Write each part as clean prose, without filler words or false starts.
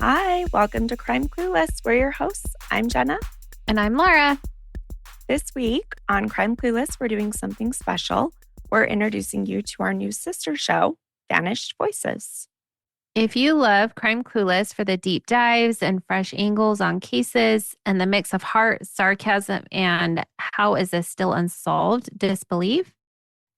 Hi, welcome to Crime Clueless. We're your hosts. I'm Jenna. And I'm Laura. This week on Crime Clueless, we're doing something special. We're introducing you to our new sister show, Vanished Voices. If you love Crime Clueless for the deep dives and fresh angles on cases and the mix of heart, sarcasm, and how is this still unsolved disbelief,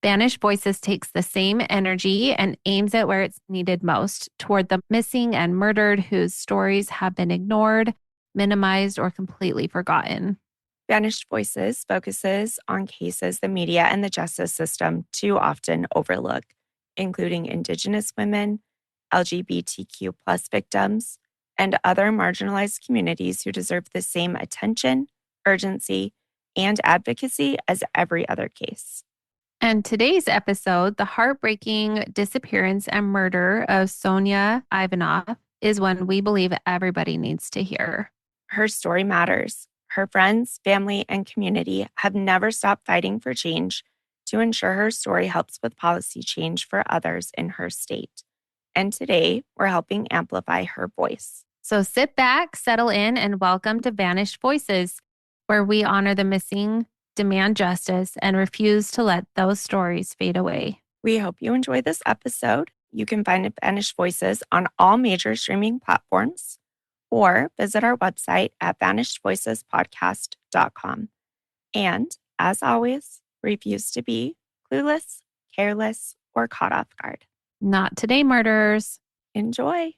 Vanished Voices takes the same energy and aims it where it's needed most, toward the missing and murdered whose stories have been ignored, minimized, or completely forgotten. Vanished Voices focuses on cases the media and the justice system too often overlook, including Indigenous women, LGBTQ plus victims, and other marginalized communities who deserve the same attention, urgency, and advocacy as every other case. And today's episode, the heartbreaking disappearance and murder of Sonya Ivanoff, is one we believe everybody needs to hear. Her story matters. Her friends, family, and community have never stopped fighting for change to ensure her story helps with policy change for others in her state. And today, we're helping amplify her voice. So sit back, settle in, and welcome to Vanished Voices, where we honor the missing, demand justice, and refuse to let those stories fade away. We hope you enjoy this episode. You can find Vanished Voices on all major streaming platforms or visit our website at vanishedvoicespodcast.com. And as always, refuse to be clueless, careless, or caught off guard. Not today, murderers. Enjoy.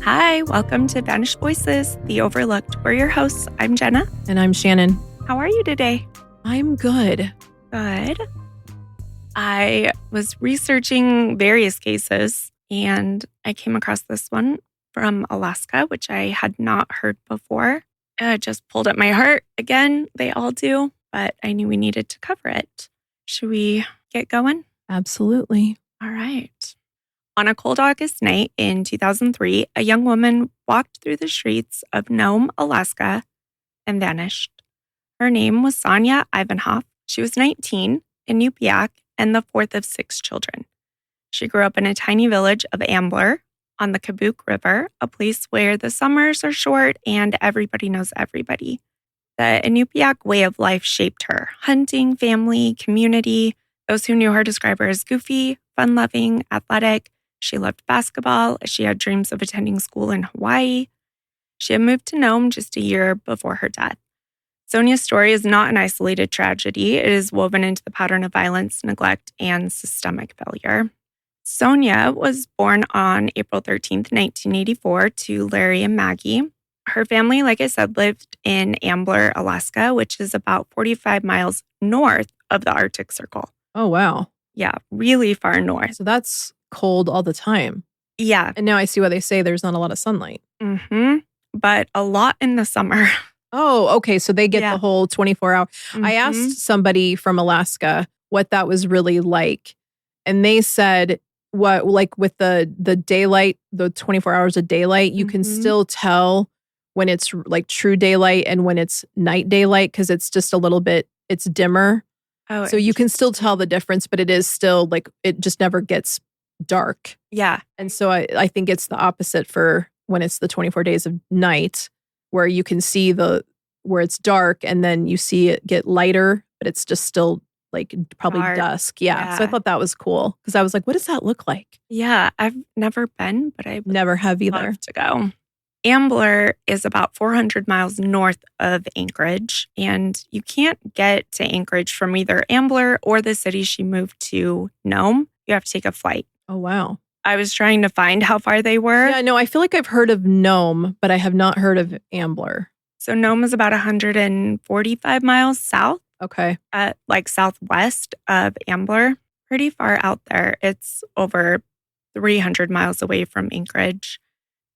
Hi, welcome to Vanished Voices, The Overlooked. We're your hosts. I'm Jenna. And I'm Shannon. How are you today? I'm good. Good. I was researching various cases and I came across this one from Alaska, which I had not heard before. It just pulled at my heart again. They all do, but I knew we needed to cover it. Should we get going? Absolutely. All right. On a cold August night in 2003, a young woman walked through the streets of Nome, Alaska, and vanished. Her name was Sonya Ivanoff. She was 19, Inupiaq, and the fourth of 6 children. She grew up in a tiny village of Ambler on the Kabook River, a place where the summers are short and everybody knows everybody. The Inupiaq way of life shaped her. Hunting, family, community. Those who knew her describe her as goofy, fun-loving, athletic. She loved basketball. She had dreams of attending school in Hawaii. She had moved to Nome just a year before her death. Sonya's story is not an isolated tragedy. It is woven into the pattern of violence, neglect, and systemic failure. Sonya was born on April 13th, 1984 to Larry and Maggie. Her family, like I said, lived in Ambler, Alaska, which is about 45 miles north of the Arctic Circle. Oh, wow. Yeah, really far north. So that's cold all the time. Yeah. And now I see why they say there's not a lot of sunlight. Mm-hmm. But a lot in the summer. Oh, okay. So they get the whole 24-hour. Mm-hmm. I asked somebody from Alaska what that was really like. And they said, what, like with the daylight, the 24 hours of daylight, you can still tell when it's like true daylight and when it's night daylight because it's just a little bit, it's dimmer. Oh, so you can still tell the difference, but it is still like, it just never gets dark. Yeah. And so I think it's the opposite for when it's the 24 days of night where you can see where it's dark and then you see it get lighter, but it's just still like probably dark. Dusk. Yeah. So I thought that was cool because I was like, what does that look like? Yeah. I've never been, but I never have either. Love to go. Ambler is about 400 miles north of Anchorage, and you can't get to Anchorage from either Ambler or the city she moved to, Nome. You have to take a flight. Oh, wow. I was trying to find how far they were. Yeah, no, I feel like I've heard of Nome, but I have not heard of Ambler. So Nome is about 145 miles south. Okay. Like southwest of Ambler. Pretty far out there. It's over 300 miles away from Anchorage.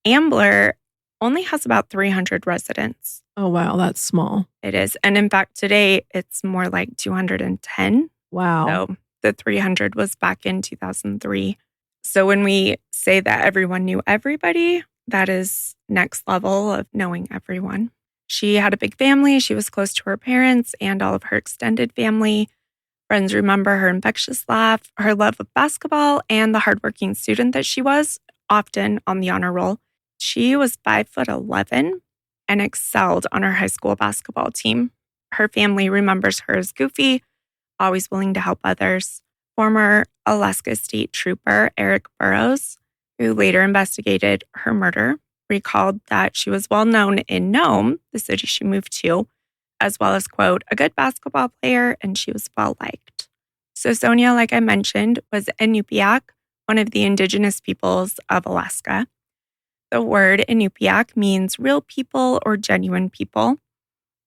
Ambler only has about 300 residents. Oh, wow. That's small. It is. And in fact, today it's more like 210. Wow. So the 300 was back in 2003. So when we say that everyone knew everybody, that is next level of knowing everyone. She had a big family. She was close to her parents and all of her extended family. Friends remember her infectious laugh, her love of basketball, and the hardworking student that she was, often on the honor roll. She was 5'11" and excelled on her high school basketball team. Her family remembers her as goofy, always willing to help others. Former Alaska State Trooper Eric Burrows, who later investigated her murder, recalled that she was well known in Nome, the city she moved to, as well as, quote, a good basketball player, and she was well liked. So Sonya, like I mentioned, was Inupiaq, one of the Indigenous peoples of Alaska. The word Inupiaq means real people or genuine people.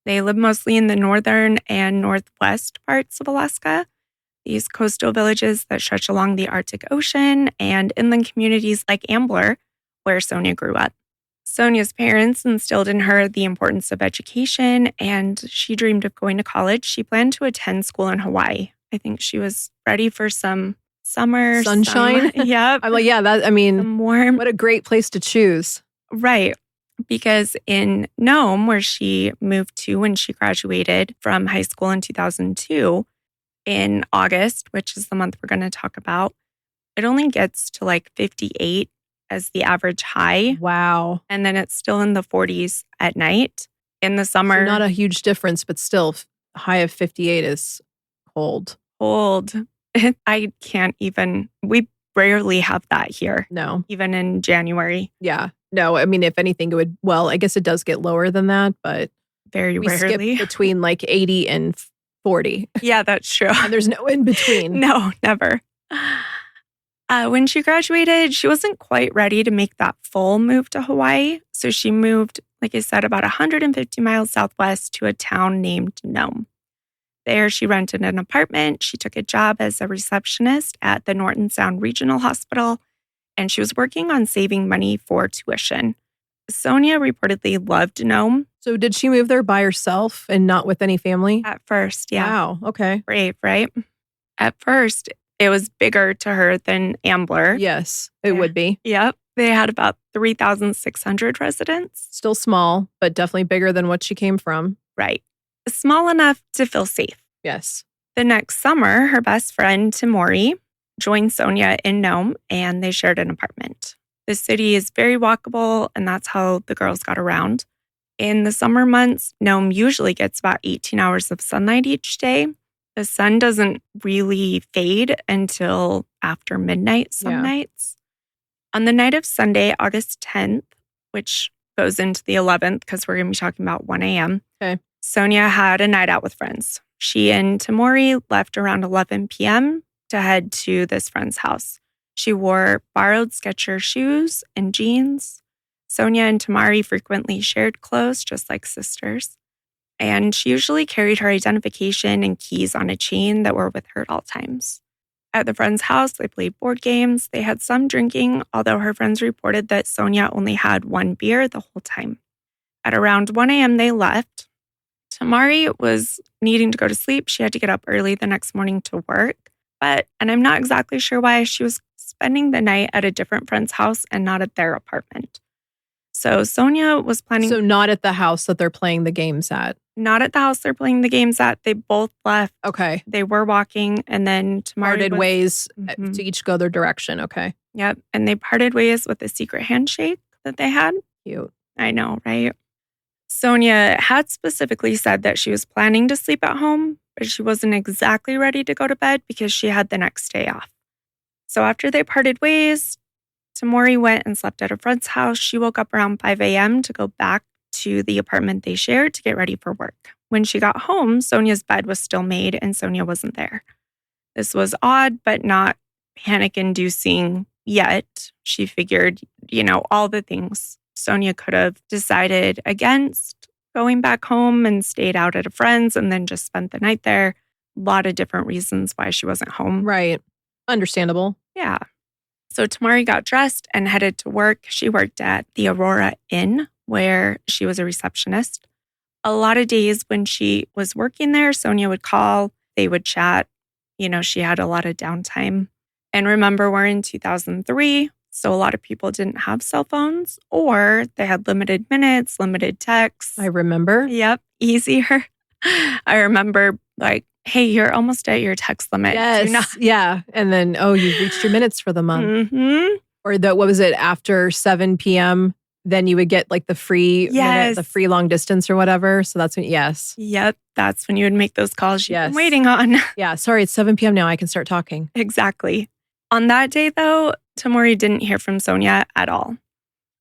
They live mostly in the northern and northwest parts of Alaska, these coastal villages that stretch along the Arctic Ocean, and inland communities like Ambler, where Sonya grew up. Sonya's parents instilled in her the importance of education, and she dreamed of going to college. She planned to attend school in Hawaii. I think she was ready for some summer sunshine. Yep. I'm like, yeah, Some warm. What a great place to choose. Right. Because in Nome, where she moved to when she graduated from high school in 2002, in August, which is the month we're going to talk about, it only gets to like 58 as the average high. Wow. And then it's still in the 40s at night. In the summer. So not a huge difference, but still, high of 58 is cold. Cold. I can't even, we rarely have that here. No. Even in January. Yeah. No, I mean, if anything, it would, well, I guess it does get lower than that, but very we rarely. skip between like 80 and 40. Yeah, that's true. And there's no in between. No, never. When she graduated, she wasn't quite ready to make that full move to Hawaii. So she moved, like I said, about 150 miles southwest to a town named Nome. There, she rented an apartment. She took a job as a receptionist at the Norton Sound Regional Hospital, and she was working on saving money for tuition. Sonya reportedly loved Nome. So did she move there by herself and not with any family? At first, yeah. Wow, okay. Brave, right? At first, it was bigger to her than Ambler. Yes, it would be. Yep. They had about 3,600 residents. Still small, but definitely bigger than what she came from. Right. Small enough to feel safe. Yes. The next summer, her best friend, Timori, joined Sonya in Nome, and they shared an apartment. The city is very walkable, and that's how the girls got around. In the summer months, Nome usually gets about 18 hours of sunlight each day. The sun doesn't really fade until after midnight some nights. On the night of Sunday, August 10th, which goes into the 11th because we're going to be talking about 1 a.m., okay. Sonya had a night out with friends. She and Timori left around 11 p.m. to head to this friend's house. She wore borrowed Skechers shoes and jeans. Sonya and Timori frequently shared clothes, just like sisters. And she usually carried her identification and keys on a chain that were with her at all times. At the friend's house, they played board games. They had some drinking, although her friends reported that Sonya only had one beer the whole time. At around 1 a.m., they left. Timori was needing to go to sleep. She had to get up early the next morning to work. And I'm not exactly sure why she was spending the night at a different friend's house and not at their apartment. So Sonya was planning... So not at the house that they're playing the games at? Not at the house they're playing the games at. They both left. Okay. They were walking, and then Timori parted ways to each go their direction. Okay. Yep. And they parted ways with a secret handshake that they had. Cute. I know, right? Sonya had specifically said that she was planning to sleep at home, but she wasn't exactly ready to go to bed because she had the next day off. So after they parted ways, Timori went and slept at a friend's house. She woke up around 5 a.m. to go back to the apartment they shared to get ready for work. When she got home, Sonya's bed was still made and Sonya wasn't there. This was odd, but not panic-inducing yet. She figured, all the things Sonya could have decided against going back home and stayed out at a friend's and then just spent the night there. A lot of different reasons why she wasn't home. Right. Understandable. Yeah. So Timori got dressed and headed to work. She worked at the Aurora Inn, where she was a receptionist. A lot of days when she was working there, Sonya would call, they would chat. She had a lot of downtime. And remember, we're in 2003, So a lot of people didn't have cell phones, or they had limited minutes, limited texts. I remember. Yep, easier. I remember like, hey, you're almost at your text limit. Yes. Yeah. And then, you've reached your minutes for the month. Mm-hmm. Or what was it, after 7 p.m., then you would get like the free minute, the free long distance or whatever. So that's when, yes. Yep, that's when you would make those calls you've been waiting on. Yeah, sorry, it's 7 p.m. now. I can start talking. Exactly. On that day, though, Tamori didn't hear from Sonya at all.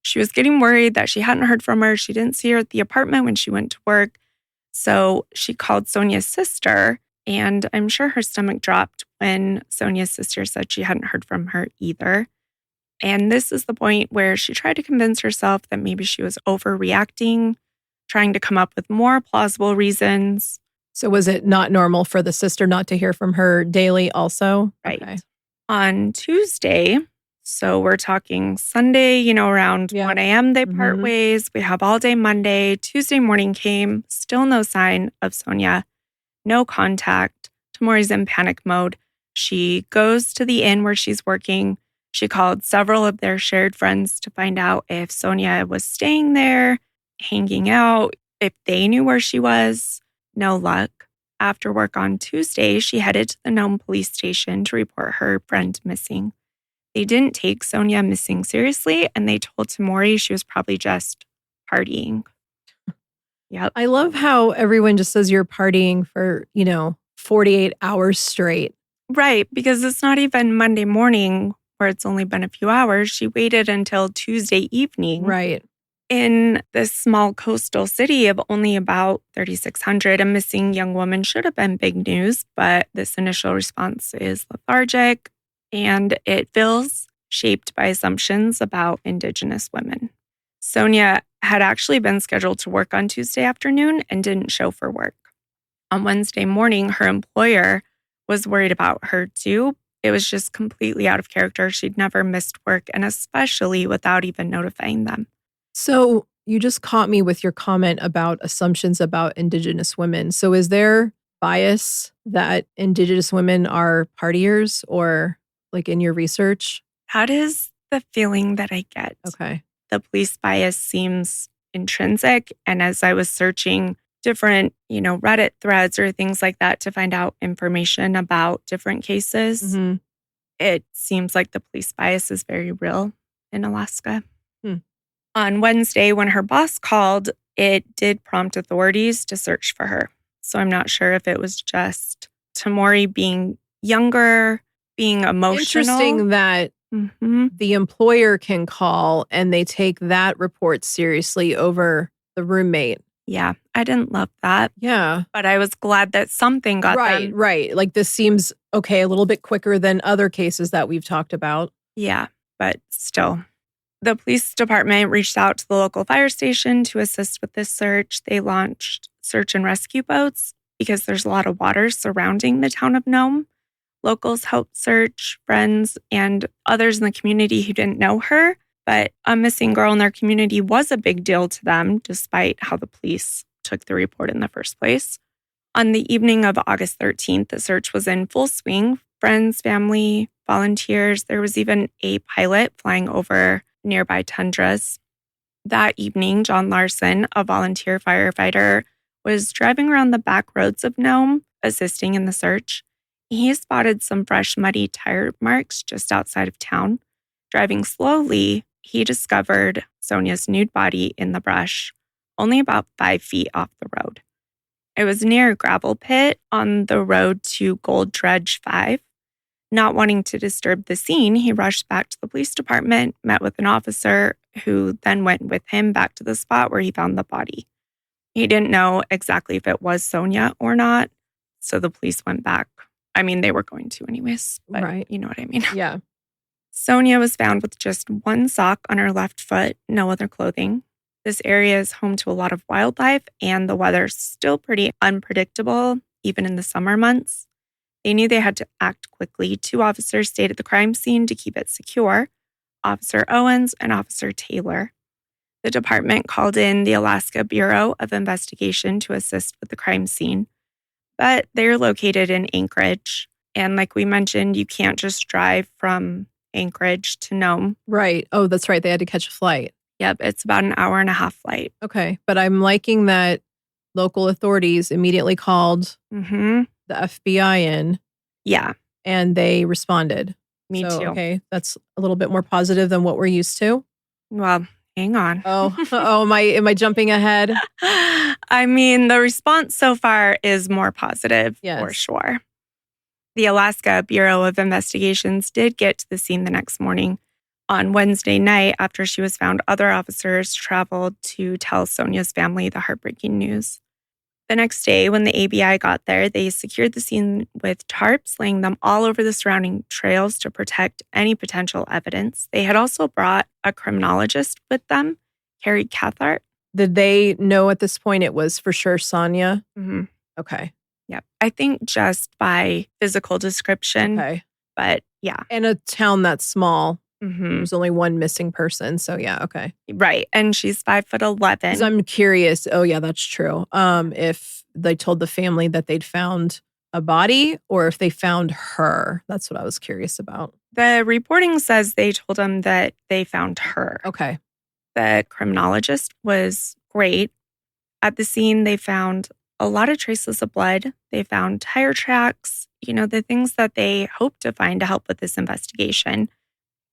She was getting worried that she hadn't heard from her. She didn't see her at the apartment when she went to work. So she called Sonya's sister, and I'm sure her stomach dropped when Sonya's sister said she hadn't heard from her either. And this is the point where she tried to convince herself that maybe she was overreacting, trying to come up with more plausible reasons. So was it not normal for the sister not to hear from her daily also? Right. Okay. On Tuesday, so we're talking Sunday, around 1 a.m. they part ways. We have all day Monday. Tuesday morning came, still no sign of Sonya, no contact. Tamori's in panic mode. She goes to the inn where she's working. She called several of their shared friends to find out if Sonya was staying there, hanging out, if they knew where she was. No luck. After work on Tuesday, she headed to the Nome police station to report her friend missing. They didn't take Sonya missing seriously, and they told Tamori she was probably just partying. Yep. I love how everyone just says you're partying for, 48 hours straight. Right, because it's not even Monday morning where it's only been a few hours. She waited until Tuesday evening. Right. In this small coastal city of only about 3,600, a missing young woman should have been big news, but this initial response is lethargic, and it feels shaped by assumptions about Indigenous women. Sonya had actually been scheduled to work on Tuesday afternoon and didn't show for work. On Wednesday morning, her employer was worried about her too. It was just completely out of character. She'd never missed work, and especially without even notifying them. So you just caught me with your comment about assumptions about Indigenous women. So is there bias that Indigenous women are partiers, or like in your research? That is the feeling that I get. Okay. The police bias seems intrinsic. And as I was searching different, Reddit threads or things like that to find out information about different cases, it seems like the police bias is very real in Alaska. On Wednesday, when her boss called, it did prompt authorities to search for her. So I'm not sure if it was just Tamori being younger, being emotional. Interesting that the employer can call and they take that report seriously over the roommate. Yeah, I didn't love that. Yeah. But I was glad that something got them. Right. Like this seems okay, a little bit quicker than other cases that we've talked about. Yeah, but still. The police department reached out to the local fire station to assist with this search. They launched search and rescue boats because there's a lot of water surrounding the town of Nome. Locals helped search, friends and others in the community who didn't know her, but a missing girl in their community was a big deal to them, despite how the police took the report in the first place. On the evening of August 13th, the search was in full swing. Friends, family, volunteers. There was even a pilot flying over nearby tundras. That evening, John Larson, a volunteer firefighter, was driving around the back roads of Nome, assisting in the search. He spotted some fresh, muddy tire marks just outside of town. Driving slowly, he discovered Sonya's nude body in the brush, only about 5 feet off the road. It was near a gravel pit on the road to Gold Dredge 5. Not wanting to disturb the scene, he rushed back to the police department, met with an officer who then went with him back to the spot where he found the body. He didn't know exactly if it was Sonya or not, so the police went back. I mean, they were going to anyways, but right. You know what I mean? Yeah. Sonya was found with just one sock on her left foot, no other clothing. This area is home to a lot of wildlife, and the weather's still pretty unpredictable, even in the summer months. They knew they had to act quickly. 2 officers stayed at the crime scene to keep it secure, Officer Owens and Officer Taylor. The department called in the Alaska Bureau of Investigation to assist with the crime scene, but they're located in Anchorage. And like we mentioned, you can't just drive from Anchorage to Nome. Right. Oh, that's right. They had to catch a flight. Yep, it's about an hour and a half flight. Okay. But I'm liking that local authorities immediately called Mm-hmm. the FBI in Yeah, and they responded. me too. Okay. That's a little bit more positive than what we're used to. Well, hang on. Oh, am I jumping ahead? I mean, the response so far is more positive for Yes. sure. The Alaska Bureau of Investigations did get to the scene the next morning. On Wednesday night, after she was found, other officers traveled to tell Sonya's family the heartbreaking news. The next day, when the ABI got there, they secured the scene with tarps, laying them all over the surrounding trails to protect any potential evidence. They had also brought a criminologist with them, Carrie Cathart. Did they know at this point it was for sure Sonya? Mm-hmm. Okay. Yep. I think just by physical description, Okay. but yeah. In a town that's small, Mm-hmm. there's only one missing person. So yeah, okay. Right. And she's 5'11". Because I'm curious. Oh yeah, that's true. If they told the family that they'd found a body or if they found her. That's what I was curious about. The reporting says they told him that they found her. Okay. The criminologist was great. At the scene, they found a lot of traces of blood. They found tire tracks, the things that they hoped to find to help with this investigation.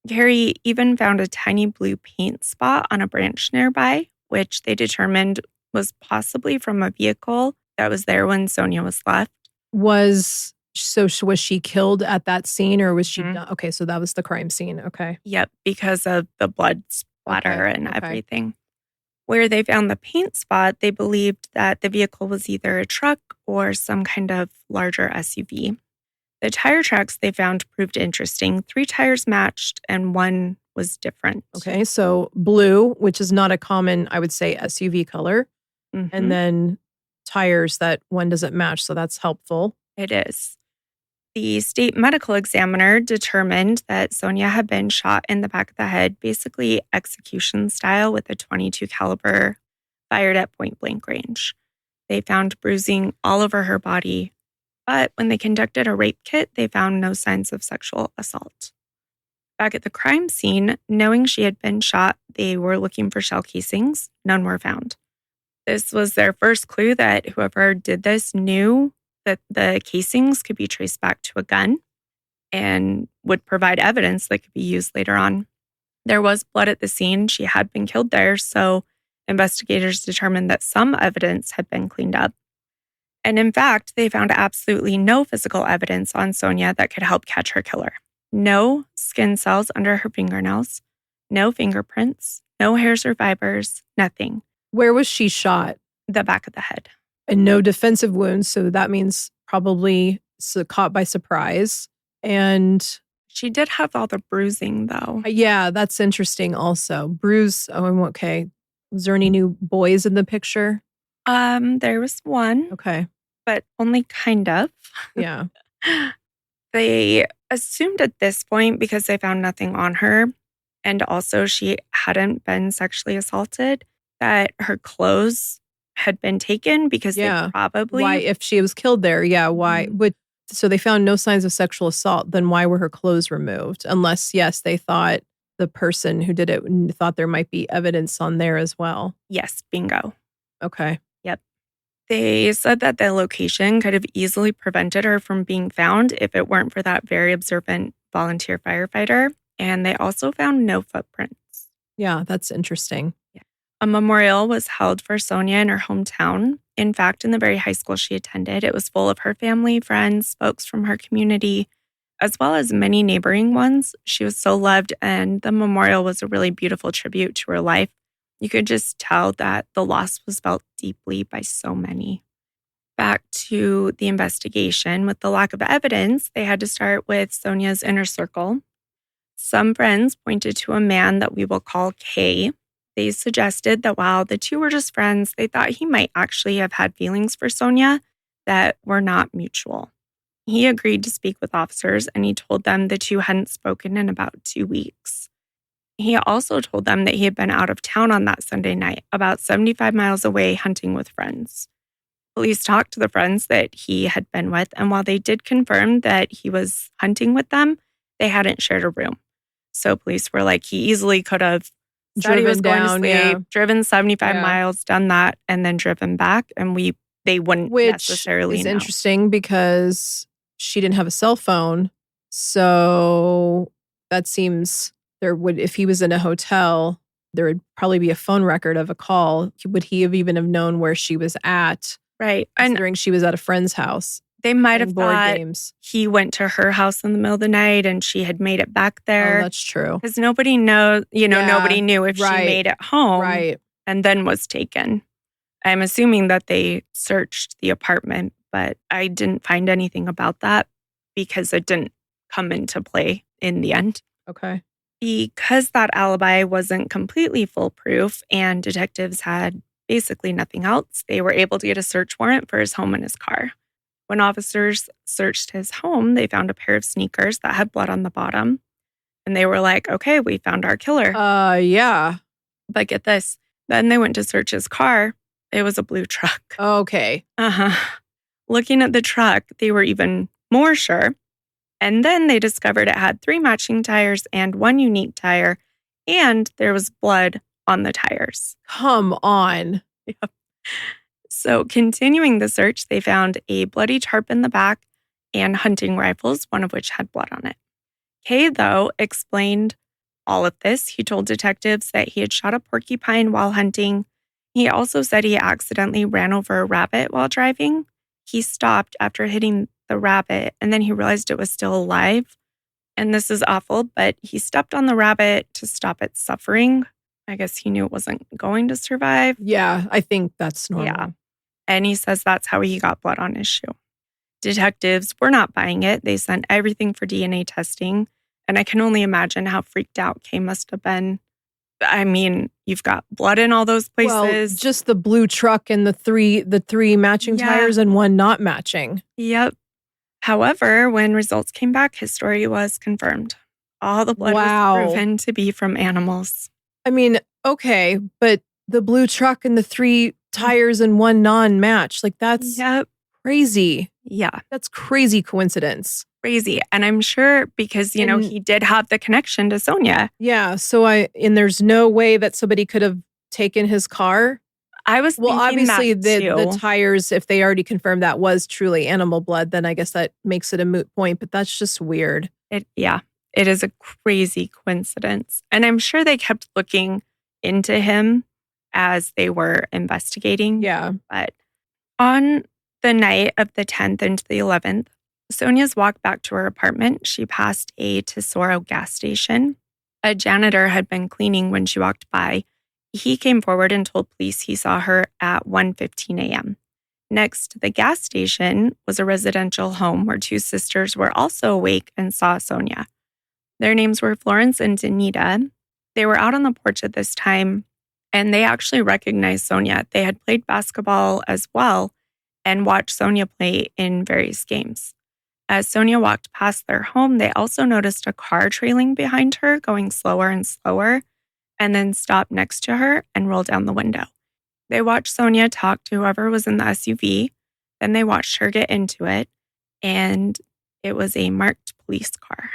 Carrie even found a tiny blue paint spot on a branch nearby, which they determined was possibly from a vehicle that was there when Sonya was left. Was she killed at that scene or was she Mhm. done? Okay, so that was the crime scene. Okay. Yep, because of the blood splatter Okay, and okay. everything. Where they found the paint spot, they believed that the vehicle was either a truck or some kind of larger SUV. The tire tracks they found proved interesting. 3 tires matched and one was different. Okay, so blue, which is not a common, I would say, SUV color. Mhm. And then tires that one doesn't match. So that's helpful. It is. The state medical examiner determined that Sonya had been shot in the back of the head, basically execution style with a .22 caliber fired at point blank range. They found bruising all over her body, but when they conducted a rape kit, they found no signs of sexual assault. Back at the crime scene, knowing she had been shot, they were looking for shell casings. None were found. This was their first clue that whoever did this knew that the casings could be traced back to a gun and would provide evidence that could be used later on. There was blood at the scene. She had been killed there, so investigators determined that some evidence had been cleaned up. And in fact, they found absolutely no physical evidence on Sonya that could help catch her killer. No skin cells under her fingernails, no fingerprints, no hairs or fibers, nothing. Where was she shot? The back of the head. And no defensive wounds. So that means probably caught by surprise. And She did have all the bruising, though. yeah, that's interesting also. Bruise. Oh, okay. Was there any new boys in the picture? There was one, Okay. but only kind of. Yeah. They assumed at this point, because they found nothing on her, and also she hadn't been sexually assaulted, that her clothes had been taken because Yeah. they probably... Why, if she was killed there, yeah, why? Mhm. So they found no signs of sexual assault. Then why were her clothes removed? Unless, yes, they thought the person who did it thought there might be evidence on there as well. Yes, bingo. Okay. They said that the location could have easily prevented her from being found if it weren't for that very observant volunteer firefighter. And they also found no footprints. Yeah, that's interesting. A memorial was held for Sonya in her hometown. In fact, in the very high school she attended, it was full of her family, friends, folks from her community, as well as many neighboring ones. She was so loved, and the memorial was a really beautiful tribute to her life. You could just tell that the loss was felt deeply by so many. Back to the investigation. With the lack of evidence, they had to start with Sonya's inner circle. Some friends pointed to a man that we will call K. They suggested that while the two were just friends, they thought he might actually have had feelings for Sonya that were not mutual. He agreed to speak with officers, and he told them the two hadn't spoken in about 2 weeks. He also told them that he had been out of town on that Sunday night, about 75 miles away, hunting with friends. Police talked to the friends that he had been with, and while they did confirm that he was hunting with them, they hadn't shared a room. So police were like, he easily could have said he was going to sleep, driven 75 miles, done that, and then driven back. And they wouldn't necessarily know. Which is interesting because she didn't have a cell phone. So that seems if he was in a hotel, there would probably be a phone record of a call. Would he have even known where she was at? Right. Considering she was at a friend's house. They might have thought he went to her house in the middle of the night and she had made it back there. Oh, that's true. Because nobody knows, nobody knew if she made it home and then was taken. I'm assuming that they searched the apartment, but I didn't find anything about that because it didn't come into play in the end. Okay. Because that alibi wasn't completely foolproof and detectives had basically nothing else, they were able to get a search warrant for his home and his car. When officers searched his home, they found a pair of sneakers that had blood on the bottom. And they were like, okay, we found our killer. Yeah. But get this. Then they went to search his car. It was a blue truck. Okay. Looking at the truck, they were even more sure. And then they discovered it had 3 matching tires and 1 unique tire. And there was blood on the tires. Come on. Yep. So continuing the search, they found a bloody tarp in the back and hunting rifles, one of which had blood on it. Kay, though, explained all of this. He told detectives that he had shot a porcupine while hunting. He also said he accidentally ran over a rabbit while driving. He stopped after hitting the rabbit, and then he realized it was still alive. And this is awful, but he stepped on the rabbit to stop its suffering. I guess he knew it wasn't going to survive. Yeah, I think that's normal. Yeah. And he says that's how he got blood on his shoe. Detectives were not buying it. They sent everything for DNA testing. And I can only imagine how freaked out Kay must have been. I mean, you've got blood in all those places. Well, just the blue truck and the three matching tires and 1 not matching. Yep. However, when results came back, his story was confirmed. All the blood was proven to be from animals. I mean, okay, but the blue truck and the 3 tires and 1 non-match, like that's crazy. Yeah. That's crazy coincidence. Crazy. And I'm sure because, he did have the connection to Sonya. Yeah. So there's no way that somebody could have taken his car. I was thinking obviously that too. The tires, if they already confirmed that was truly animal blood, then I guess that makes it a moot point, but that's just weird. It is a crazy coincidence. And I'm sure they kept looking into him as they were investigating. Yeah. But on the night of the 10th into the 11th, Sonya's walk back to her apartment. She passed a Tesoro gas station. A janitor had been cleaning when she walked by. He came forward and told police he saw her at 1:15 a.m. Next to the gas station was a residential home where 2 sisters were also awake and saw Sonya. Their names were Florence and Danita. They were out on the porch at this time, and they actually recognized Sonya. They had played basketball as well and watched Sonya play in various games. As Sonya walked past their home, they also noticed a car trailing behind her, going slower and slower, and then stopped next to her and rolled down the window. They watched Sonya talk to whoever was in the SUV. Then they watched her get into it, and it was a marked police car.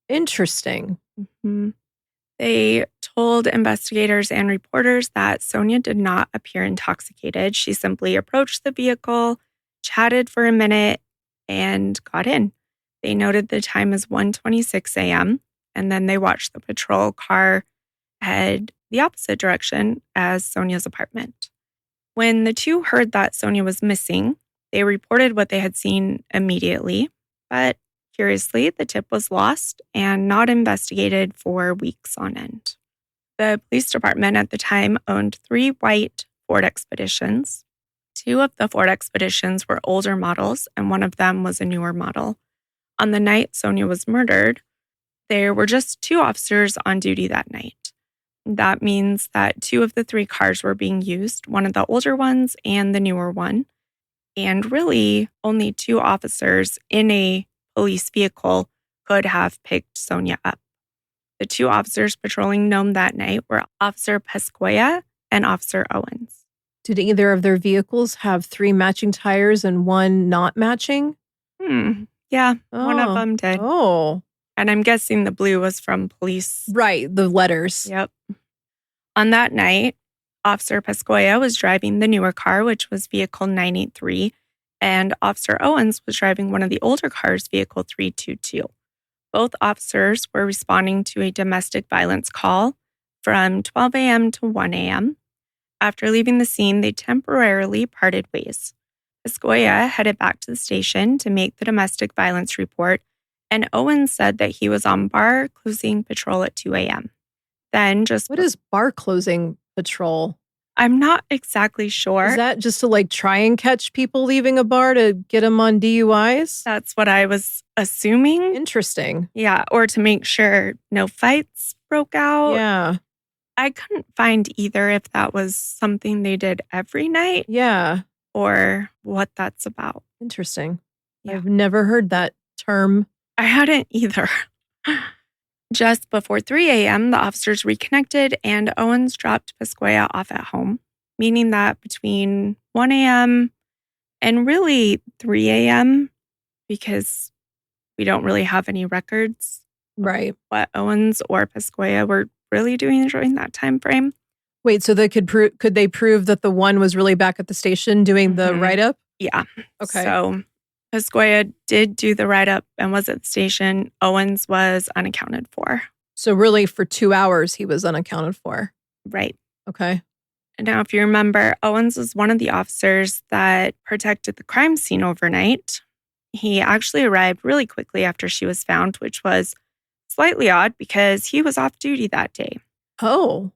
Interesting. Mm-hmm. They told investigators and reporters that Sonya did not appear intoxicated. She simply approached the vehicle, chatted for a minute, and got in. They noted the time as 1:26 a.m., and then they watched the patrol car head the opposite direction as Sonya's apartment. When the 2 heard that Sonya was missing, they reported what they had seen immediately, but curiously, the tip was lost and not investigated for weeks on end. The police department at the time owned 3 white Ford Expeditions. 2 of the Ford Expeditions were older models, and one of them was a newer model. On the night Sonya was murdered, there were just 2 officers on duty that night. That means that 2 of the 3 cars were being used, one of the older ones and the newer one. And really, only 2 officers in a police vehicle could have picked Sonya up. The 2 officers patrolling Nome that night were Officer Pescoya and Officer Owens. Did either of their vehicles have 3 matching tires and 1 not matching? Yeah, one of them did. Oh. And I'm guessing the blue was from police. Right, the letters. Yep. On that night, Officer Pescoya was driving the newer car, which was vehicle 983, and Officer Owens was driving one of the older cars, vehicle 322. Both officers were responding to a domestic violence call from 12 a.m. to 1 a.m. After leaving the scene, they temporarily parted ways. Pescoya headed back to the station to make the domestic violence report, and Owens said that he was on bar closing patrol at 2 a.m. Then What is bar closing patrol? I'm not exactly sure. Is that just to try and catch people leaving a bar to get them on DUIs? That's what I was assuming. Interesting. Yeah, or to make sure no fights broke out. Yeah. I couldn't find either if that was something they did every night. Yeah. Or what that's about. Interesting. Yeah. I've never heard that term. I hadn't either. Just before 3 a.m., the officers reconnected and Owens dropped Pescoya off at home, meaning that between 1 a.m. and really 3 a.m., because we don't really have any records Right. what Owens or Pescoya were really doing during that time frame. Wait, so they could they prove that the one was really back at the station doing the write-up? Yeah. Okay. So Pescoya did do the write-up and was at the station. Owens was unaccounted for. So really for 2 hours he was unaccounted for. Right. Okay. Now, if you remember, Owens was one of the officers that protected the crime scene overnight. He actually arrived really quickly after she was found, which was slightly odd because he was off duty that day. Oh.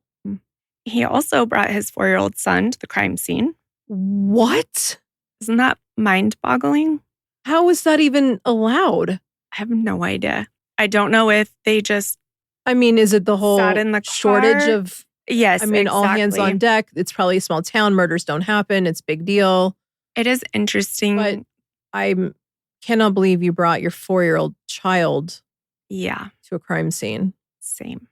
He also brought his 4-year-old son to the crime scene. What? Isn't that mind-boggling? How is that even allowed? I have no idea. I don't know if they just is it the whole sat in the shortage car? of... Yes, all hands on deck. It's probably a small town. Murders don't happen. It's a big deal. It is interesting. But I cannot believe you brought your 4-year-old child to a crime scene. Same.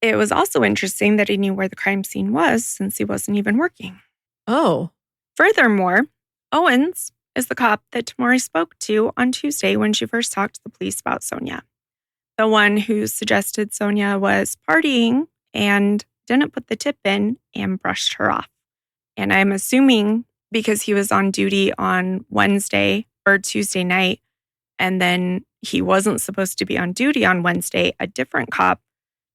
It was also interesting that he knew where the crime scene was since he wasn't even working. Oh. Furthermore, Owens is the cop that Tamori spoke to on Tuesday when she first talked to the police about Sonya. The one who suggested Sonya was partying and didn't put the tip in and brushed her off. And I'm assuming because he was on duty on Wednesday or Tuesday night, and then he wasn't supposed to be on duty on Wednesday, a different cop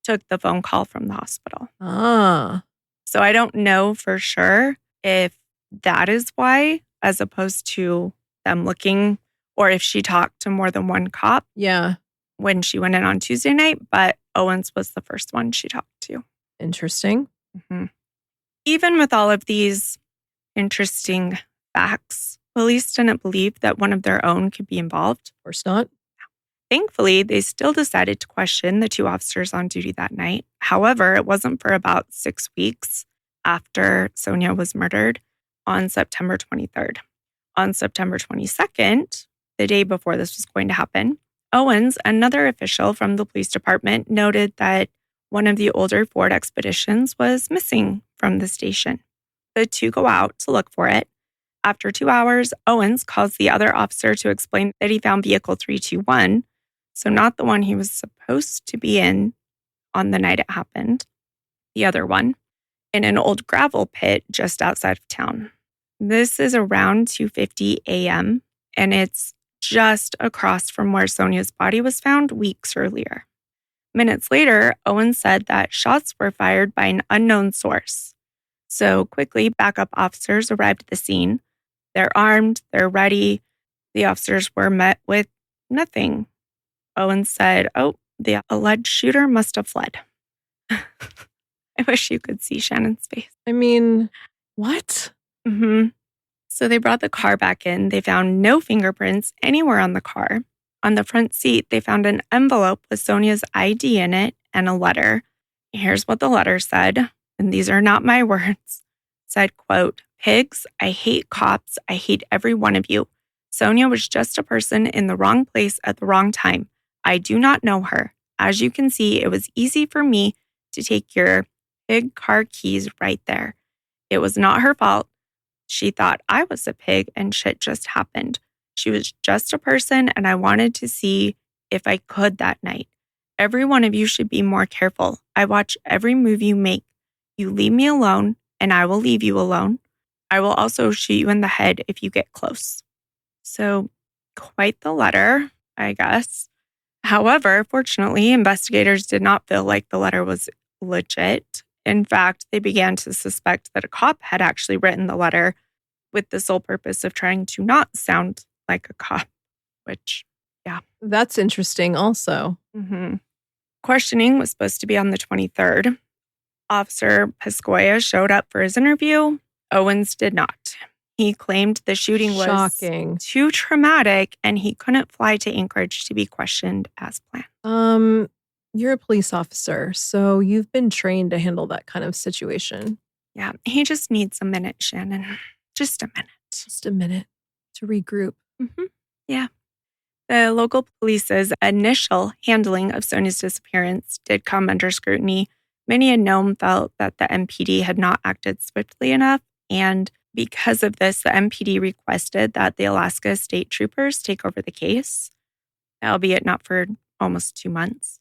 took the phone call from the hospital. Ah. So I don't know for sure if that is why, as opposed to them looking, or if she talked to more than one cop. Yeah. When she went in on Tuesday night, but Owens was the first one she talked to. Interesting. Mm-hmm. Even with all of these interesting facts, police didn't believe that one of their own could be involved. Of course not. Thankfully, they still decided to question the 2 officers on duty that night. However, it wasn't for about 6 weeks after Sonya was murdered on September 23rd. On September 22nd, the day before this was going to happen, Owens, another official from the police department, noted that one of the older Ford Expeditions was missing from the station. The 2 go out to look for it. After 2 hours, Owens calls the other officer to explain that he found vehicle 321, so not the one he was supposed to be in on the night it happened, the other one, in an old gravel pit just outside of town. This is around 2:50 a.m., and it's just across from where Sonya's body was found weeks earlier. Minutes later, Owens said that shots were fired by an unknown source. So quickly, backup officers arrived at the scene. They're armed, they're ready. The officers were met with nothing. Owens said, the alleged shooter must have fled. I wish you could see Shannon's face. What? Mm-hmm. So they brought the car back in. They found no fingerprints anywhere on the car. On the front seat, they found an envelope with Sonya's ID in it and a letter. Here's what the letter said, and these are not my words. It said, quote, "Pigs, I hate cops. I hate every one of you. Sonya was just a person in the wrong place at the wrong time. I do not know her. As you can see, it was easy for me to take your pig car keys right there. It was not her fault. She thought I was a pig and shit just happened. She was just a person and I wanted to see if I could that night. Every one of you should be more careful. I watch every move you make. You leave me alone, and I will leave you alone. I will also shoot you in the head if you get close. So, quite the letter, I guess. However, fortunately, investigators did not feel like the letter was legit. In fact, they began to suspect that a cop had actually written the letter with the sole purpose of trying to not sound like a cop, which, yeah. That's interesting also. Questioning was supposed to be on the 23rd. Officer Pescoya showed up for his interview. Owens did not. He claimed the shooting was Shocking. too traumatic and he couldn't fly to Anchorage to be questioned as planned. You're a police officer, so you've been trained to handle that kind of situation. Yeah, he just needs a minute, Shannon. Just a minute. Just a minute to regroup. Yeah. The local police's initial handling of Sonia's disappearance did come under scrutiny. Many in Nome felt that the MPD had not acted swiftly enough, and because of this, the MPD requested that the Alaska State Troopers take over the case, albeit not for almost 2 months.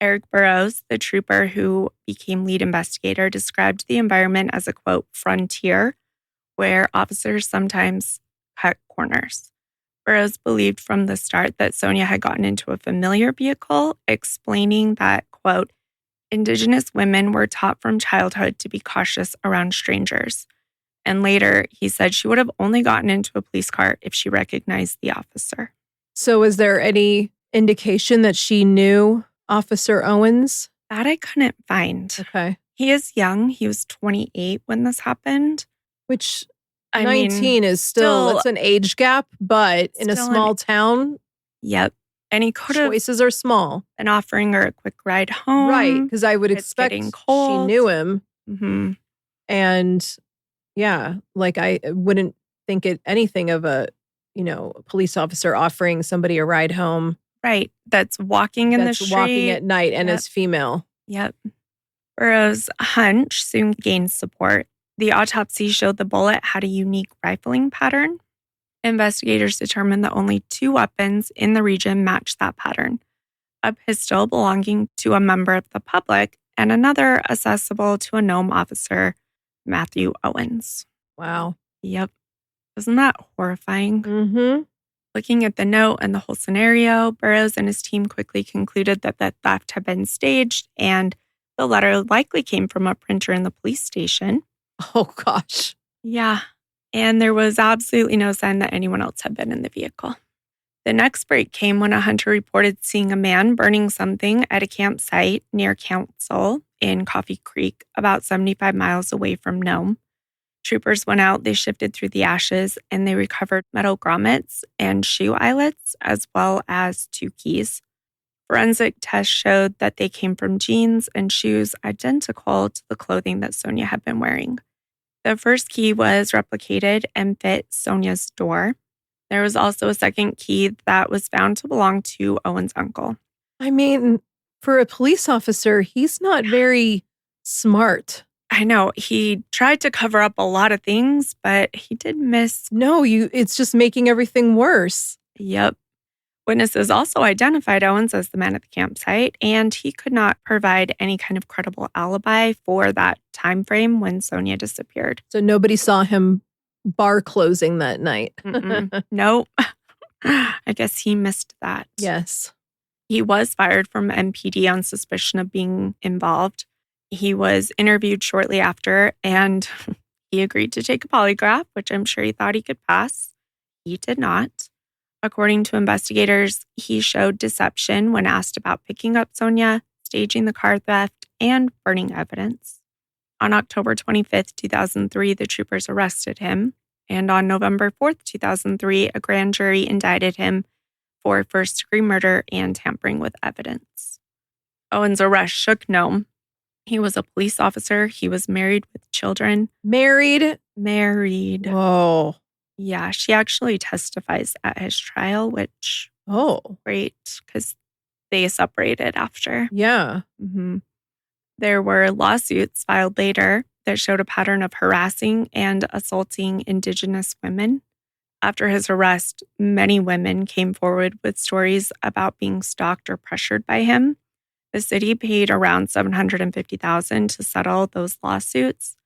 Eric Burrows, the trooper who became lead investigator, described the environment as a, quote, frontier, where officers sometimes cut corners. Burrows believed from the start that Sonya had gotten into a familiar vehicle, explaining that, quote, Indigenous women were taught from childhood to be cautious around strangers. And later, he said she would have only gotten into a police car if she recognized the officer. So is there any indication that she knew Officer Owens? That I couldn't find. Okay. He is young. He was 28 when this happened. Which, I 19 mean, is still, it's an age gap, but in a small town, Yep. And he could have choices are small. been offering her a quick ride home. Right, because I would It's expect getting she cold. knew him. And yeah, like I wouldn't think anything of a police officer offering somebody a ride home. Right. That's walking in the street. Walking at night and Yep. is female. Yep. Burroughs' hunch soon gained support. The autopsy showed the bullet had a unique rifling pattern. Investigators determined that only 2 weapons in the region matched that pattern: a pistol belonging to a member of the public and another accessible to a Nome officer, Matthew Owens. Wow. Yep. Isn't that horrifying? Mm-hmm. Looking at the note and the whole scenario, Burroughs and his team quickly concluded that the theft had been staged, and the letter likely came from a printer in the police station. Oh, gosh. Yeah. And there was absolutely no sign that anyone else had been in the vehicle. The next break came when a hunter reported seeing a man burning something at a campsite near Council in Coffee Creek, about 75 miles away from Nome. Troopers went out, they shifted through the ashes, and they recovered metal grommets and shoe eyelets, as well as 2 keys. Forensic tests showed that they came from jeans and shoes identical to the clothing that Sonya had been wearing. The first key was replicated and fit Sonya's door. There was also a second key that was found to belong to Owen's uncle. I mean, for a police officer, he's not very smart. I know, he tried to cover up a lot of things, but he did miss. No, it's just making everything worse. Yep. Witnesses also identified Owens as the man at the campsite, and he could not provide any kind of credible alibi for that time frame when Sonya disappeared. So nobody saw him bar closing that night. Nope. I guess he missed that. Yes. He was fired from MPD on suspicion of being involved. He was interviewed shortly after, and he agreed to take a polygraph, which I'm sure he thought he could pass. He did not. According to investigators, he showed deception when asked about picking up Sonya, staging the car theft, and burning evidence. On October 25th, 2003, the troopers arrested him, and on November 4th, 2003, a grand jury indicted him for first-degree murder and tampering with evidence. Owens' arrest shook Nome. He was a police officer. He was married with children. Married? Married. Whoa. Yeah, she actually testifies at his trial, which great, because they separated after. Yeah. There were lawsuits filed later that showed a pattern of harassing and assaulting Indigenous women. After his arrest, many women came forward with stories about being stalked or pressured by him. The city paid around $750,000 to settle those lawsuits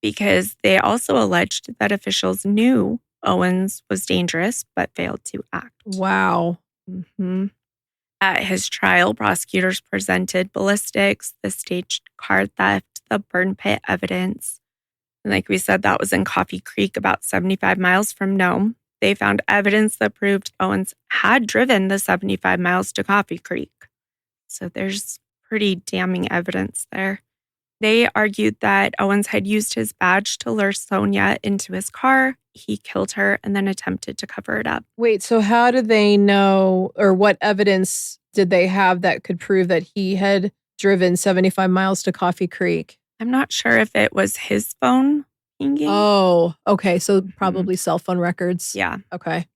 because they also alleged that officials knew Owens was dangerous but failed to act. Wow. Mm-hmm. At his trial, prosecutors presented ballistics, the staged car theft, the burn pit evidence. And like we said, that was in Coffee Creek, about 75 miles from Nome. They found evidence that proved Owens had driven the 75 miles to Coffee Creek. So there's pretty damning evidence there. They argued that Owens had used his badge to lure Sonya into his car. He killed her and then attempted to cover it up. Wait, so how did they know, or what evidence did they have that could prove that he had driven 75 miles to Coffee Creek? I'm not sure if it was his phone pinging. Oh, okay. So probably cell phone records. Yeah. Okay.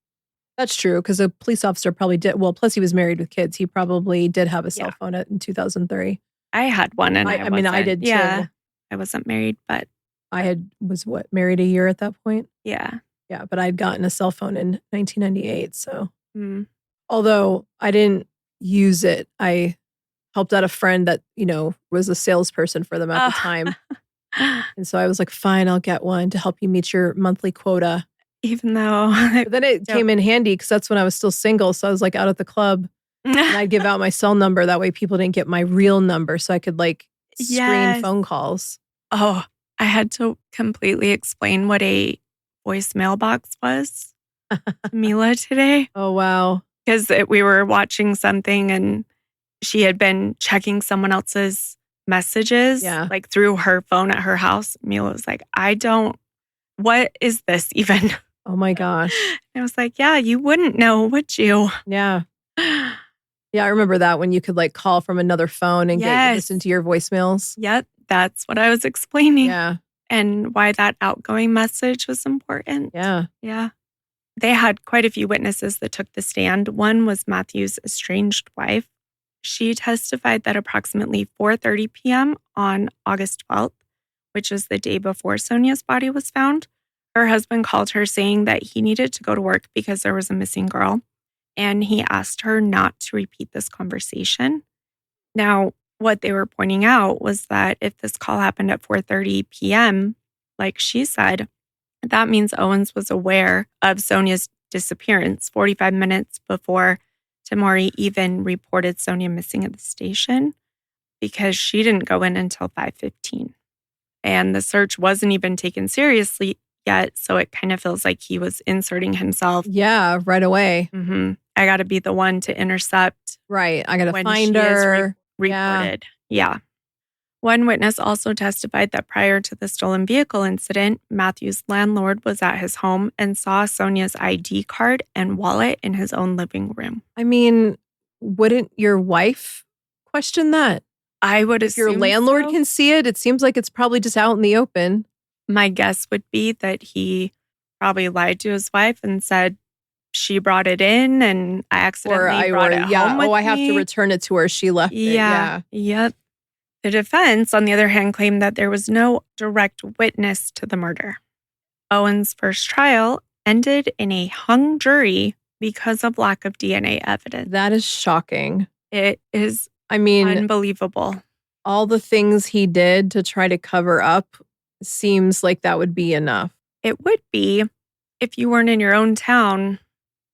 That's true, because a police officer probably did. Well, plus he was married with kids. He probably did have a cell phone in 2003. I had one, and I mean, I did too. Yeah, I wasn't married, but I was married a year at that point. Yeah. Yeah, but I'd gotten a cell phone in 1998. So, although I didn't use it, I helped out a friend that, was a salesperson for them at the time. And so I was like, fine, I'll get one to help you meet your monthly quota. Even though... But then it came in handy because that's when I was still single. So I was like out at the club and I'd give out my cell number. That way people didn't get my real number. So I could screen phone calls. Oh, I had to completely explain what a voicemail box was to Mila today. Oh, wow. Because we were watching something and she had been checking someone else's messages through her phone at her house. Mila was like, what is this even? Oh my gosh. And I was like, yeah, you wouldn't know, would you? Yeah. Yeah, I remember that when you could call from another phone and listen to your voicemails. Yep, that's what I was explaining. Yeah. And why that outgoing message was important. Yeah. Yeah. They had quite a few witnesses that took the stand. One was Matthew's estranged wife. She testified that approximately 4:30 p.m. on August 12th, which is the day before Sonya's body was found, her husband called her saying that he needed to go to work because there was a missing girl. And he asked her not to repeat this conversation. Now, what they were pointing out was that if this call happened at 4:30 p.m., like she said, that means Owens was aware of Sonya's disappearance 45 minutes before Tamori even reported Sonya missing at the station, because she didn't go in until 5:15. And the search wasn't even taken seriously yet, so it kind of feels like he was inserting himself. Yeah, right away. I got to be the one to intercept. Right, I got to find her. Reported. Yeah. One witness also testified that prior to the stolen vehicle incident, Matthew's landlord was at his home and saw Sonya's ID card and wallet in his own living room. I mean, wouldn't your wife question that? I would assume if your landlord can see it, it seems like it's probably just out in the open. My guess would be that he probably lied to his wife and said she brought it in and I accidentally brought it home with I have to return it to her. She left it. Yeah. Yep. The defense, on the other hand, claimed that there was no direct witness to the murder. Owen's first trial ended in a hung jury because of lack of DNA evidence. That is shocking. It is, unbelievable. All the things he did to try to cover up seems like that would be enough. It would be if you weren't in your own town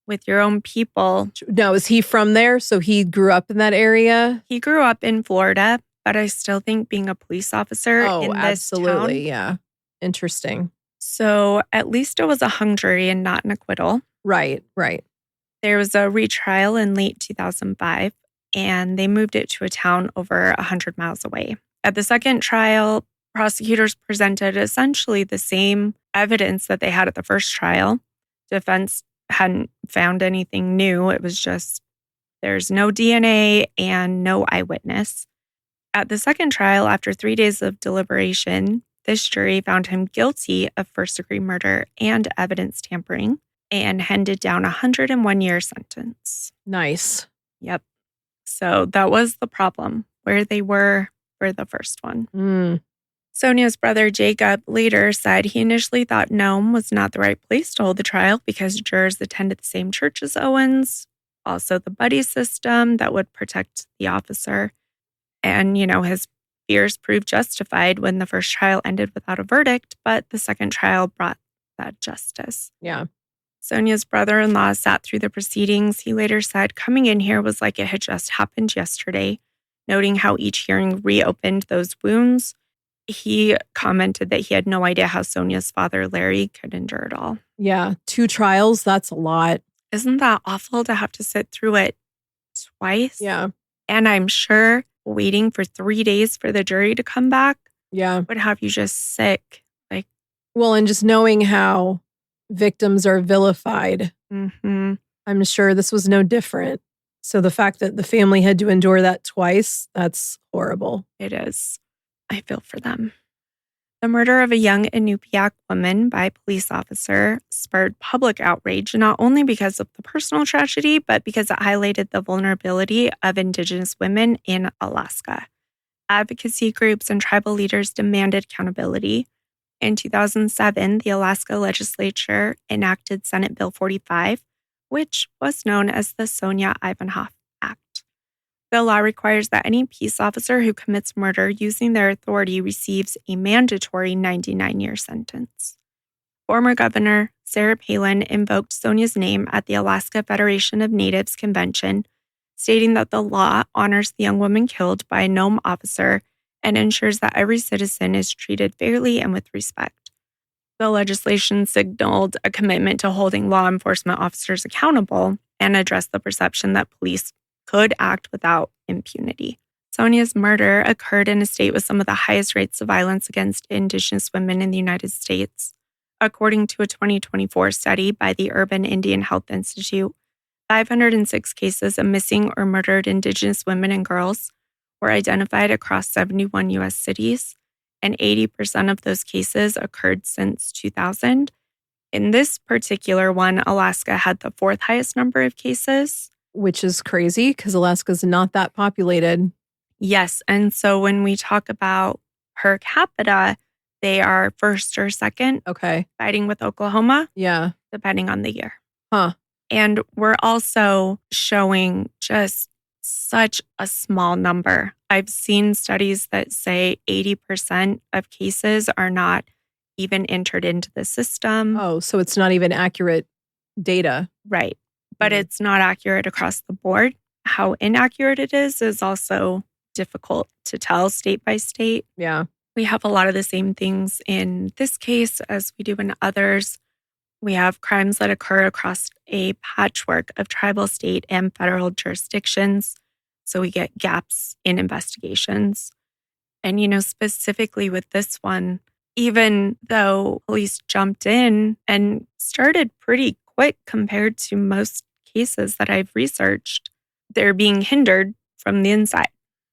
with your own people. No, is he from there? So he grew up in that area? He grew up in Florida, but I still think being a police officer in this town. Yeah. Interesting. So at least it was a hung jury and not an acquittal. Right. There was a retrial in late 2005, and they moved it to a town over 100 miles away. At the second trial, prosecutors presented essentially the same evidence that they had at the first trial. Defense hadn't found anything new. It was just there's no DNA and no eyewitness. At the second trial, after 3 days of deliberation, this jury found him guilty of first-degree murder and evidence tampering and handed down a 101-year sentence. Nice. Yep. So that was the problem, where they were for the first one. Sonya's brother Jacob later said he initially thought Nome was not the right place to hold the trial because jurors attended the same church as Owens, also the buddy system that would protect the officer. And, his fears proved justified when the first trial ended without a verdict, but the second trial brought that justice. Yeah. Sonya's brother-in-law sat through the proceedings. He later said, coming in here was like it had just happened yesterday, noting how each hearing reopened those wounds. He commented that he had no idea how Sonya's father, Larry, could endure it all. Yeah. 2 trials, that's a lot. Isn't that awful to have to sit through it twice? Yeah. And I'm sure waiting for 3 days for the jury to come back would have you just sick. Well, and just knowing how victims are vilified, I'm sure this was no different. So the fact that the family had to endure that twice, that's horrible. It is. I feel for them. The murder of a young Inupiaq woman by a police officer spurred public outrage, not only because of the personal tragedy, but because it highlighted the vulnerability of Indigenous women in Alaska. Advocacy groups and tribal leaders demanded accountability. In 2007, the Alaska legislature enacted Senate Bill 45, which was known as the Sonya Ivanoff Act. The law requires that any peace officer who commits murder using their authority receives a mandatory 99-year sentence. Former Governor Sarah Palin invoked Sonya's name at the Alaska Federation of Natives Convention, stating that the law honors the young woman killed by a Nome officer and ensures that every citizen is treated fairly and with respect. The legislation signaled a commitment to holding law enforcement officers accountable and addressed the perception that police could act without impunity. Sonya's murder occurred in a state with some of the highest rates of violence against Indigenous women in the United States. According to a 2024 study by the Urban Indian Health Institute, 506 cases of missing or murdered Indigenous women and girls were identified across 71 U.S. cities, and 80% of those cases occurred since 2000. In this particular one, Alaska had the 4th highest number of cases. Which is crazy because Alaska's not that populated. Yes. And so when we talk about per capita, they are first or second. Okay. Fighting with Oklahoma. Yeah. Depending on the year. Huh. And we're also showing just such a small number. I've seen studies that say 80% of cases are not even entered into the system. Oh, so it's not even accurate data. Right. But it's not accurate across the board. How inaccurate it is also difficult to tell state by state. Yeah. We have a lot of the same things in this case as we do in others. We have crimes that occur across a patchwork of tribal, state, and federal jurisdictions. So we get gaps in investigations. And, specifically with this one, even though police jumped in and started pretty quick compared to most cases that I've researched, they're being hindered from the inside.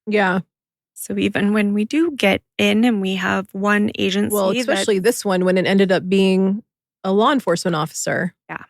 Yeah. So even when we do get in and we have one agency... Well, especially this one when it ended up being a law enforcement officer. Yeah.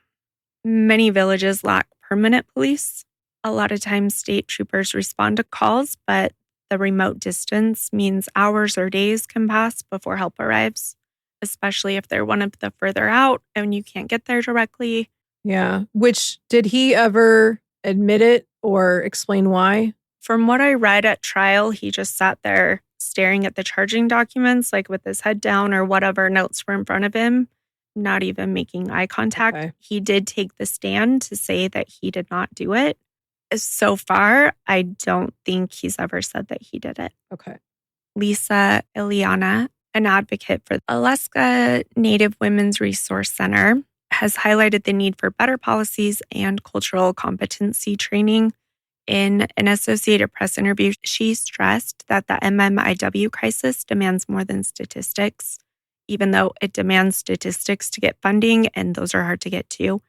Many villages lack permanent police. A lot of times state troopers respond to calls, but the remote distance means hours or days can pass before help arrives, especially if they're one of the further out and you can't get there directly. Yeah. Which, did he ever admit it or explain why? From what I read at trial, he just sat there staring at the charging documents, like with his head down or whatever notes were in front of him, not even making eye contact. Okay. He did take the stand to say that he did not do it. So far, I don't think he's ever said that he did it. Okay. Lisa Ileana, an advocate for the Alaska Native Women's Resource Center, has highlighted the need for better policies and cultural competency training. In an Associated Press interview, she stressed that the MMIW crisis demands more than statistics, even though it demands statistics to get funding, and those are hard to get to.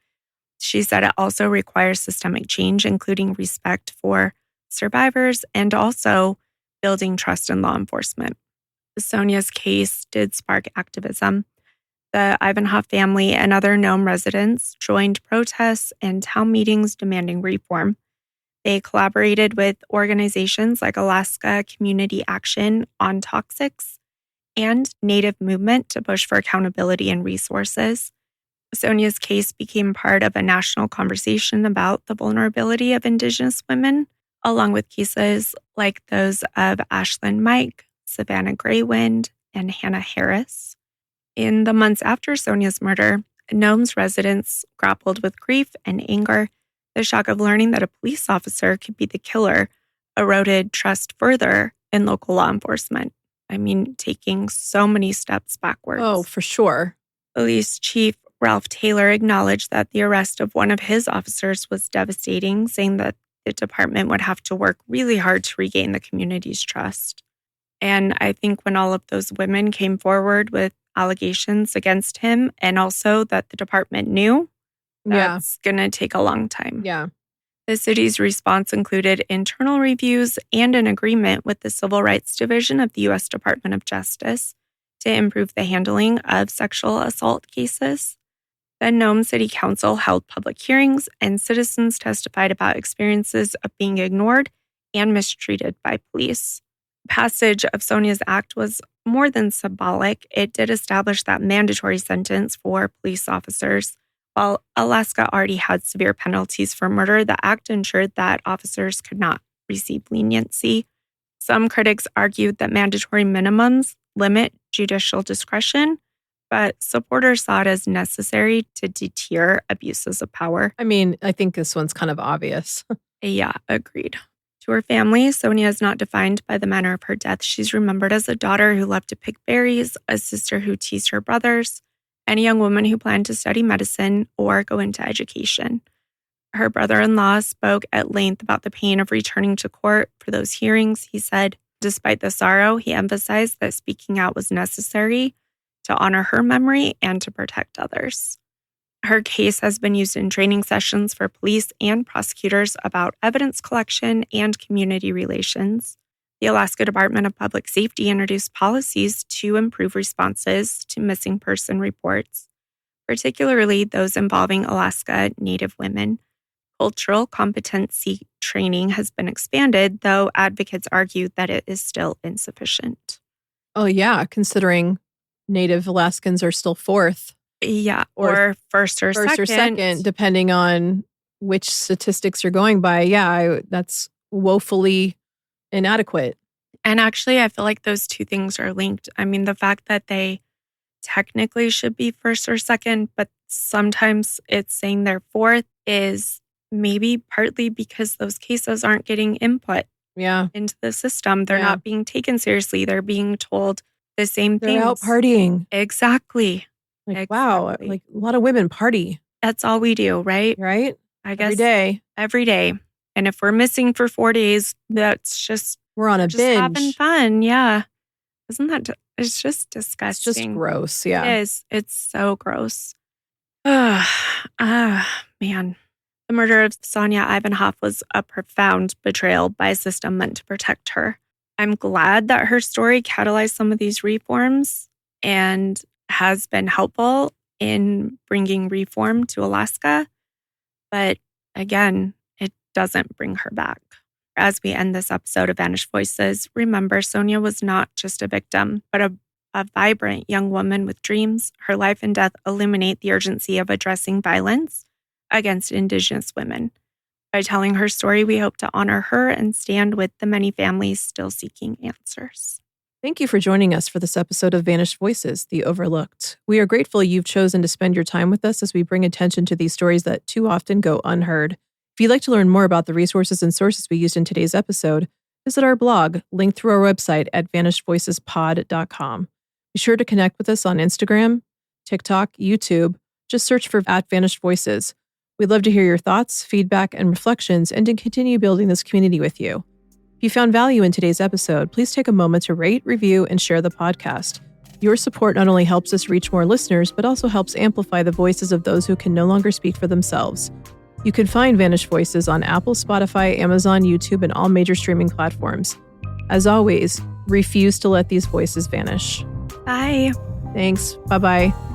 She said it also requires systemic change, including respect for survivors and also building trust in law enforcement. Sonya's case did spark activism. The Ivanoff family and other Nome residents joined protests and town meetings demanding reform. They collaborated with organizations like Alaska Community Action on Toxics and Native movement to push for accountability and resources. Sonya's case became part of a national conversation about the vulnerability of Indigenous women, along with cases like those of Ashlyn Mike, Savannah Graywind, and Hannah Harris. In the months after Sonya's murder, Nome's residents grappled with grief and anger. The shock of learning that a police officer could be the killer eroded trust further in local law enforcement. I mean, taking so many steps backwards. Oh, for sure. Police Chief Ralph Taylor acknowledged that the arrest of one of his officers was devastating, saying that the department would have to work really hard to regain the community's trust. And I think when all of those women came forward with allegations against him, and also that the department knew, that's going to take a long time. Yeah. The city's response included internal reviews and an agreement with the Civil Rights Division of the U.S. Department of Justice to improve the handling of sexual assault cases. The Nome City Council held public hearings, and citizens testified about experiences of being ignored and mistreated by police. Passage of Sonya's act was more than symbolic. It did establish that mandatory sentence for police officers. While Alaska already had severe penalties for murder, the act ensured that officers could not receive leniency. Some critics argued that mandatory minimums limit judicial discretion, but supporters saw it as necessary to deter abuses of power. I mean, I think this one's kind of obvious. Yeah, agreed. To her family, Sonya is not defined by the manner of her death. She's remembered as a daughter who loved to pick berries, a sister who teased her brothers, and a young woman who planned to study medicine or go into education. Her brother-in-law spoke at length about the pain of returning to court for those hearings. He said, despite the sorrow, he emphasized that speaking out was necessary to honor her memory and to protect others. Her case has been used in training sessions for police and prosecutors about evidence collection and community relations. The Alaska Department of Public Safety introduced policies to improve responses to missing person reports, particularly those involving Alaska Native women. Cultural competency training has been expanded, though advocates argue that it is still insufficient. Oh, yeah, considering Native Alaskans are still fourth. Yeah, or first or second, depending on which statistics you're going by. Yeah, that's woefully inadequate. And actually, I feel like those two things are linked. I mean, the fact that they technically should be first or second, but sometimes it's saying they're fourth is maybe partly because those cases aren't getting input into the system. They're not being taken seriously. They're being told the same things. They're out partying. Exactly. Wow, like a lot of women party. That's all we do, right? Right? I guess every day. And if we're missing for 4 days, that's just we're on a just binge. Having fun. Yeah. Isn't that it's just disgusting. It's just gross. Yeah. It is. It's so gross. Man. The murder of Sonya Ivanoff was a profound betrayal by a system meant to protect her. I'm glad that her story catalyzed some of these reforms and has been helpful in bringing reform to Alaska. But again, it doesn't bring her back. As we end this episode of Vanished Voices, remember Sonya was not just a victim, but a vibrant young woman with dreams. Her life and death illuminate the urgency of addressing violence against Indigenous women. By telling her story, we hope to honor her and stand with the many families still seeking answers. Thank you for joining us for this episode of Vanished Voices, The Overlooked. We are grateful you've chosen to spend your time with us as we bring attention to these stories that too often go unheard. If you'd like to learn more about the resources and sources we used in today's episode, visit our blog, linked through our website at vanishedvoicespod.com. Be sure to connect with us on Instagram, TikTok, YouTube. Just search for @VanishedVoices. We'd love to hear your thoughts, feedback, and reflections, and to continue building this community with you. If you found value in today's episode, please take a moment to rate, review, and share the podcast. Your support not only helps us reach more listeners, but also helps amplify the voices of those who can no longer speak for themselves. You can find Vanished Voices on Apple, Spotify, Amazon, YouTube, and all major streaming platforms. As always, refuse to let these voices vanish. Bye. Thanks. Bye-bye.